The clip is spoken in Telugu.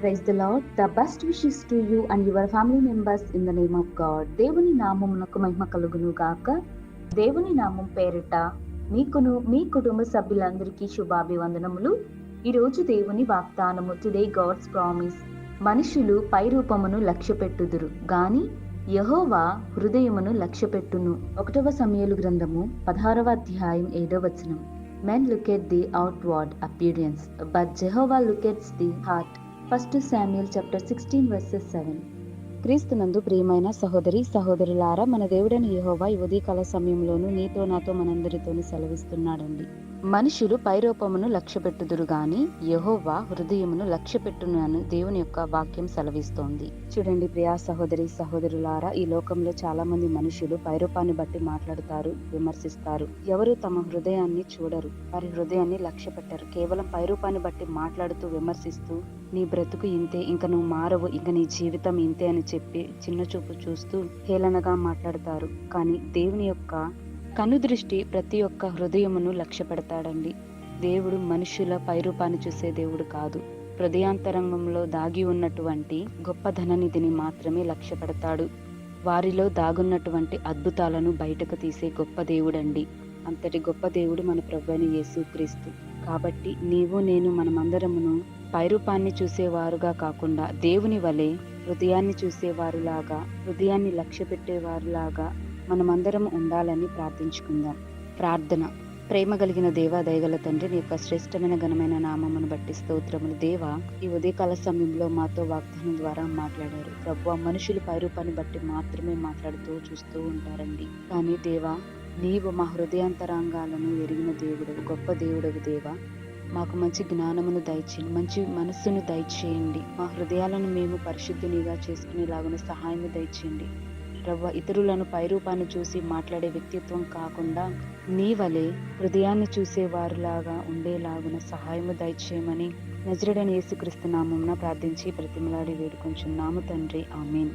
Praise the Lord. The best wishes to you and your family members in the name of God. దేవుని నామమునకు మహిమ కలుగును గాక. దేవుని నామం పేరిట మీకును మీ కుటుంబ సభ్యులందరికీ శుభాభివందనములు. ఈరోజు దేవుని వాగ్దానము, టుడే గాడ్స్ ప్రామిస్. మనుషులు పై రూపమును లక్ష్యపెట్టుదురు గాని యెహోవా హృదయమును లక్ష్యపెట్టును. 1వ సమూయేలు గ్రంథము 16వ అధ్యాయం 7వ వచనం. Men look at the outward appearance, but Jehovah looketh the heart. 1 Samuel chapter 16 verses 7. క్రీస్తునందు ప్రియమైన సహోదరి సహోదరులారా, మన దేవుడైన యెహోవా ఈ ఉదయకాల సమయంలోనూ నీతో నాతో మనందరితోని సెలవిస్తున్నాడండి. మనుషులు పైరూపమును లక్ష్యపెట్టుదురు గాని యెహోవా హృదయమును లక్ష్యపెట్టును అని దేవుని యొక్క వాక్యం సెలవిస్తోంది. చూడండి ప్రియా సహోదరి సహోదరులారా, ఈ లోకంలో చాలా మంది మనుషులు పైరూపాన్ని బట్టి మాట్లాడుతారు, విమర్శిస్తారు. ఎవరు తమ హృదయాన్ని చూడరు, వారి హృదయాన్ని లక్ష్య పెట్టరు. కేవలం పైరూపాన్ని బట్టి మాట్లాడుతూ విమర్శిస్తూ నీ బ్రతుకు ఇంతే, ఇంక నువ్వు మారవు, ఇంక నీ జీవితం ఇంతే అని చెప్పి చిన్న చూపు చూస్తూ హేళనగా మాట్లాడతారు. కానీ దేవుని యొక్క కనుదృష్టి ప్రతి ఒక్క హృదయమును లక్ష్య పెడతాడండి. దేవుడు మనుషుల పైరూపాన్ని చూసే దేవుడు కాదు. హృదయాంతరంగంలో దాగి ఉన్నటువంటి గొప్ప ధననిధిని మాత్రమే లక్ష్య పెడతాడు. వారిలో దాగున్నటువంటి అద్భుతాలను బయటకు తీసే గొప్ప దేవుడండి. అంతటి గొప్ప దేవుడు మన ప్రభువైన యేసుక్రీస్తు. కాబట్టి నీవు నేను మనమందరమును పైరూపాన్ని చూసేవారుగా కాకుండా దేవుని వలె హృదయాన్ని చూసేవారులాగా, హృదయాన్ని లక్ష్య పెట్టేవారులాగా మనమందరం ఉండాలని ప్రార్థించుకుందాం. ప్రార్థన. ప్రేమ కలిగిన దేవా, దయగల తండ్రి, నీ యొక్క శ్రేష్టమైన ఘనమైన నామమును బట్టి స్తోత్రములు. దేవా, ఈ ఉదయకాల సమయంలో మాతో వాగ్దానం ద్వారా మాట్లాడారు. ప్రభువా, మనుషులు పైరూపాన్ని బట్టి మాత్రమే మాట్లాడుతూ చూస్తూ ఉంటారండి. కానీ దేవా, నీవు మా హృదయాంతరాంగాలను ఎరిగిన దేవుడవు, గొప్ప దేవుడవు. దేవా, మాకు మంచి జ్ఞానమును దయచేయండి, మంచి మనస్సును దయచేయండి. మా హృదయాలను మేము పరిశుద్ధునిగా చేసుకునేలాగున సహాయము దయచేయండి. ప్రభువా, ఇతరులను పైరూపాన్ని చూసి మాట్లాడే వ్యక్తిత్వం కాకుండా నీ వలె హృదయాన్ని చూసేవారులాగా ఉండేలాగున సహాయము దయచేయమని నజరేయుడైన యేసుక్రీస్తు నామమున ప్రార్థించి బ్రతిమలాడి వేడుకొంచున్నాము తండ్రి. ఆమేన్.